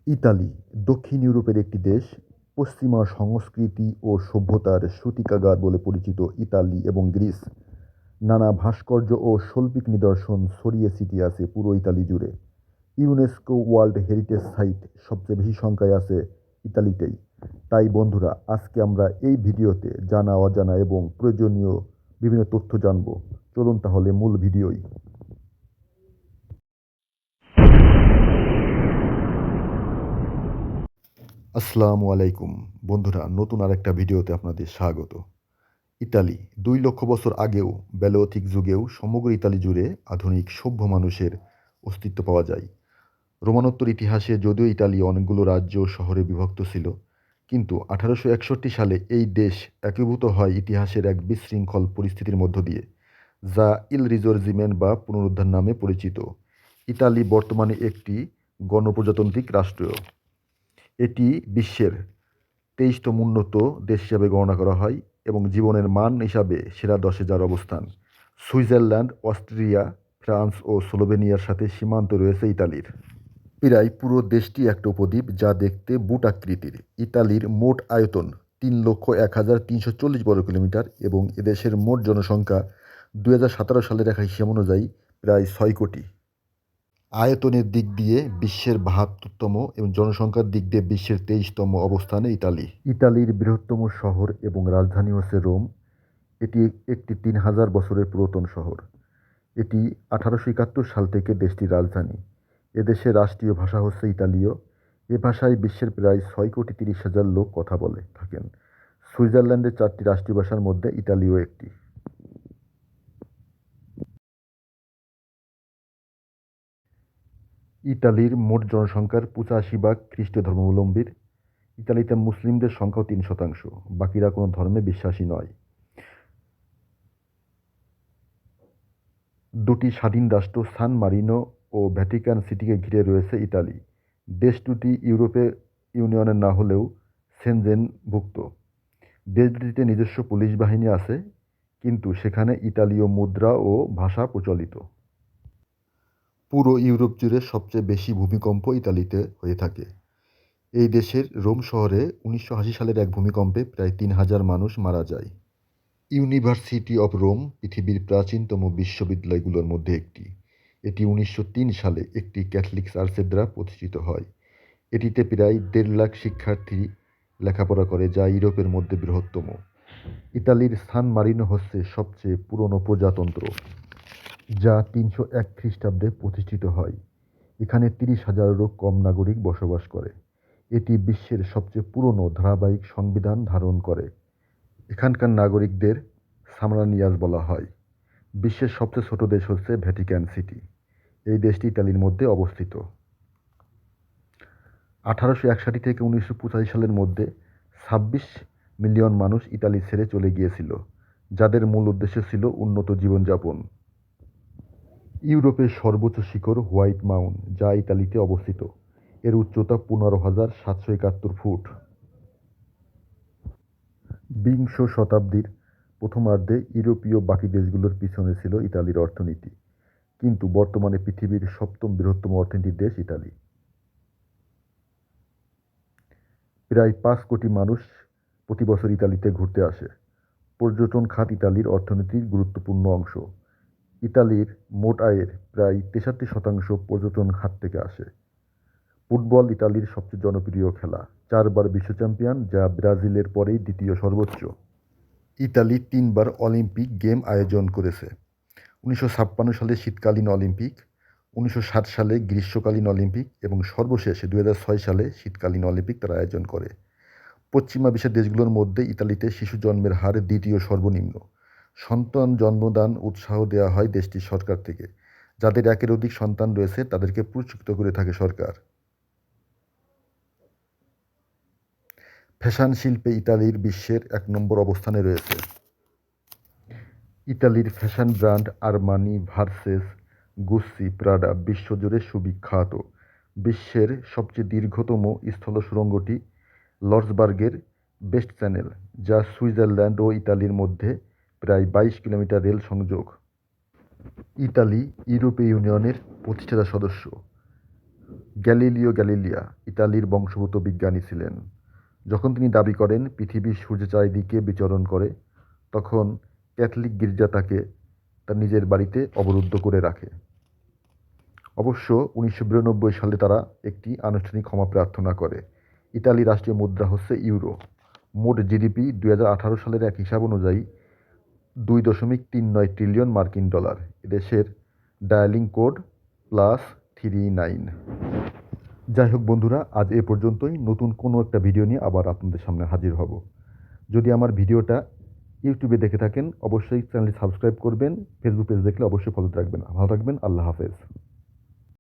Italy দক্ষিণ ইউরোপের একটি দেশ। পশ্চিমা সংস্কৃতি ও সভ্যতার সূতিকাগার বলে পরিচিত ইতালি এবং গ্রিস নানা ভাস্কর্য ও শৈল্পিক নিদর্শন ছড়িয়ে ছিটিয়ে আছে পুরো ইতালি জুড়ে। ইউনেস্কো ওয়ার্ল্ড হেরিটেজ সাইট সবচেয়ে বেশি সংখ্যায় আছে ইতালিতেই। তাই বন্ধুরা, আজকে আমরা এই ভিডিওতে জানা অজানা এবং প্রয়োজনীয় বিভিন্ন তথ্য জানব। চলুন তাহলে মূল ভিডিওই। আসসালামু আলাইকুম বন্ধুরা, নতুন আরেকটা ভিডিওতে আপনাদের স্বাগত। ইতালি 2 লক্ষ বছর আগেও, ব্যালোথিক যুগেও সমগ্র ইতালি জুড়ে আধুনিক সভ্য মানুষের অস্তিত্ব পাওয়া যায়। রোমানোত্তর ইতিহাসে যদিও ইতালি অনেকগুলো রাজ্য ও শহরে বিভক্ত ছিল, কিন্তু 1861 সালে এই দেশ একীভূত হয় ইতিহাসের এক বিশৃঙ্খল পরিস্থিতির মধ্য দিয়ে, যা ইল রিজর্জিমেন্ট বা পুনরুদ্ধার নামে পরিচিত। ইতালি বর্তমানে একটি গণপ্রজাতান্ত্রিক রাষ্ট্র। এটি বিশ্বের 23তম উন্নত দেশ হিসাবে গণনা করা হয় এবং জীবনের মান হিসাবে সেরা 10-এ যার অবস্থান। সুইজারল্যান্ড, অস্ট্রিয়া, ফ্রান্স ও স্লোভেনিয়ার সাথে সীমান্ত রয়েছে ইতালির। প্রায় পুরো দেশটি একটা উপদ্বীপ, যা দেখতে বুট আকৃতির। ইতালির মোট আয়তন 3,01,340 বর্গ কিলোমিটার এবং এদেশের মোট জনসংখ্যা 2017 সালের এক হিসাব অনুযায়ী প্রায় 6 কোটি। আয়তনের দিক দিয়ে বিশ্বের 72তম এবং জনসংখ্যার দিক দিয়ে বিশ্বের 23তম অবস্থানে ইতালি। ইতালির বৃহত্তম শহর এবং রাজধানী হচ্ছে রোম। এটি একটি 3000 বছরের পুরাতন শহর। এটি 1871 সাল থেকে দেশটির রাজধানী। এদেশের রাষ্ট্রীয় ভাষা হচ্ছে ইতালীয়। এ ভাষায় বিশ্বের প্রায় 6,30,000 লোক কথা বলে থাকেন। সুইজারল্যান্ডের 4টি রাষ্ট্রীয় ভাষার মধ্যে ইতালীয় একটি। ইতালির মোট জনসংখ্যার 85 ভাগ খ্রিস্টীয় ধর্মাবলম্বীর। ইতালিতে মুসলিমদের সংখ্যাও 3%, বাকিরা কোনো ধর্মে বিশ্বাসী নয়। দুটি স্বাধীন রাষ্ট্র সান মারিনো ও ভ্যাটিকান সিটিকে ঘিরে রয়েছে ইতালি। দেশ দুটি ইউরোপীয় ইউনিয়নের না হলেও সেনজেনভুক্ত। দেশ দুটিতে নিজস্ব পুলিশ বাহিনী আছে, কিন্তু সেখানে ইতালীয় মুদ্রা ও ভাষা প্রচলিত। পুরো ইউরোপ জুড়ে সবচেয়ে বেশি ভূমিকম্প ইতালিতে হয়ে থাকে। এই দেশের রোম শহরে 1980 সালের এক ভূমিকম্পে প্রায় 3,000 মানুষ মারা যায়। ইউনিভার্সিটি অব রোম পৃথিবীর প্রাচীনতম বিশ্ববিদ্যালয়গুলোর মধ্যে একটি। এটি 1903 সালে একটি ক্যাথলিক চার্চের দ্বারা প্রতিষ্ঠিত হয়। এটিতে প্রায় 1.5 লাখ শিক্ষার্থী লেখাপড়া করে, যা ইউরোপের মধ্যে বৃহত্তম। ইতালির সান মারিনো হচ্ছে সবচেয়ে পুরনো প্রজাতন্ত্র, যা 301 খ্রিস্টাব্দে প্রতিষ্ঠিত হয়। এখানে 30,000-এরও কম নাগরিক বসবাস করে। এটি বিশ্বের সবচেয়ে পুরনো ধারাবাহিক সংবিধান ধারণ করে। এখানকার নাগরিকদের সামরানিয়াস বলা হয়। বিশ্বের সবচেয়ে ছোট দেশ হচ্ছে ভ্যাটিকান সিটি। এই দেশটি ইতালির মধ্যে অবস্থিত। 1861 থেকে 1985 সালের মধ্যে 26 মিলিয়ন মানুষ ইতালি ছেড়ে চলে গিয়েছিল, যাদের মূল উদ্দেশ্য ছিল উন্নত জীবনযাপন। ইউরোপের সর্বোচ্চ শিখর হোয়াইট মাউন্ট, যা ইতালিতে অবস্থিত। এর উচ্চতা 15,771 ফুট। বিংশ শতাব্দীর প্রথমার্ধে ইউরোপীয় বাকি দেশগুলোর পিছনে ছিল ইতালির অর্থনীতি, কিন্তু বর্তমানে পৃথিবীর 7ম বৃহত্তম অর্থনীতির দেশ ইতালি। প্রায় 5 কোটি মানুষ প্রতি বছর ইতালিতে ঘুরতে আসে। পর্যটন খাত ইতালির অর্থনীতির গুরুত্বপূর্ণ অংশ। ইতালির মোট আয়ের প্রায় 63% পর্যটন খাত থেকে আসে। ফুটবল ইতালির সবচেয়ে জনপ্রিয় খেলা। 4বার বিশ্ব চ্যাম্পিয়ন, যা ব্রাজিলের পরেই দ্বিতীয় সর্বোচ্চ। ইতালি 3বার অলিম্পিক গেম আয়োজন করেছে। 1956 সালে শীতকালীন অলিম্পিক, 1960 সালে গ্রীষ্মকালীন অলিম্পিক এবং সর্বশেষ 2006 সালে শীতকালীন অলিম্পিক তারা আয়োজন করে। পশ্চিমা বিশ্বের দেশগুলোর মধ্যে ইতালিতে শিশু জন্মের হার দ্বিতীয় সর্বনিম্ন। সন্তান জন্মদান উৎসাহ দেওয়া হয় দেশটির সরকার থেকে। যাদের একের অধিক সন্তান রয়েছে তাদেরকে পুরস্কৃত করে থাকে সরকার। ফ্যাশন শিল্পে ইতালির বিশ্বের 1 নম্বর অবস্থানে রয়েছে। ইতালির fashion brand Armani, versus, গুচ্চি, Prada বিশ্বজুড়ে সুবিখ্যাত। বিশ্বের সবচেয়ে দীর্ঘতম স্থল সুড়ঙ্গটি লর্সবার্গের বেস্ট চ্যানেল, যা সুইজারল্যান্ড ও ইতালির মধ্যে প্রায় 22 কিলোমিটার রেল সংযোগ। ইতালি ইউরোপীয় ইউনিয়নের প্রতিষ্ঠাতা সদস্য। গ্যালিলিও গ্যালিলিয়া ইতালির বংশোদ্ভূত বিজ্ঞানী ছিলেন। যখন তিনি দাবি করেন পৃথিবী সূর্যের চারিদিকে বিচরণ করে, তখন ক্যাথলিক গির্জা তাকে তার নিজের বাড়িতে অবরুদ্ধ করে রাখে। অবশ্য 1992 সালে তারা একটি আনুষ্ঠানিক ক্ষমা প্রার্থনা করে। ইতালির রাষ্ট্রীয় মুদ্রা হচ্ছে ইউরো। মোট জিডিপি 2018 সালের এক হিসাব অনুযায়ী 2.39 ট্রিলিয়ন মার্কিন ডলার। এদেশের ডায়ালিং কোড +39। যাই হোক বন্ধুরা, আজ এ পর্যন্তই। নতুন কোনো একটা ভিডিও নিয়ে আবার আপনাদের সামনে হাজির হব। যদি আমার ভিডিওটা ইউটিউবে দেখে থাকেন অবশ্যই চ্যানেলটি সাবস্ক্রাইব করবেন, ফেসবুক পেজ দেখলে অবশ্যই ফলো রাখবেন। ভালো থাকবেন, আল্লাহ হাফেজ।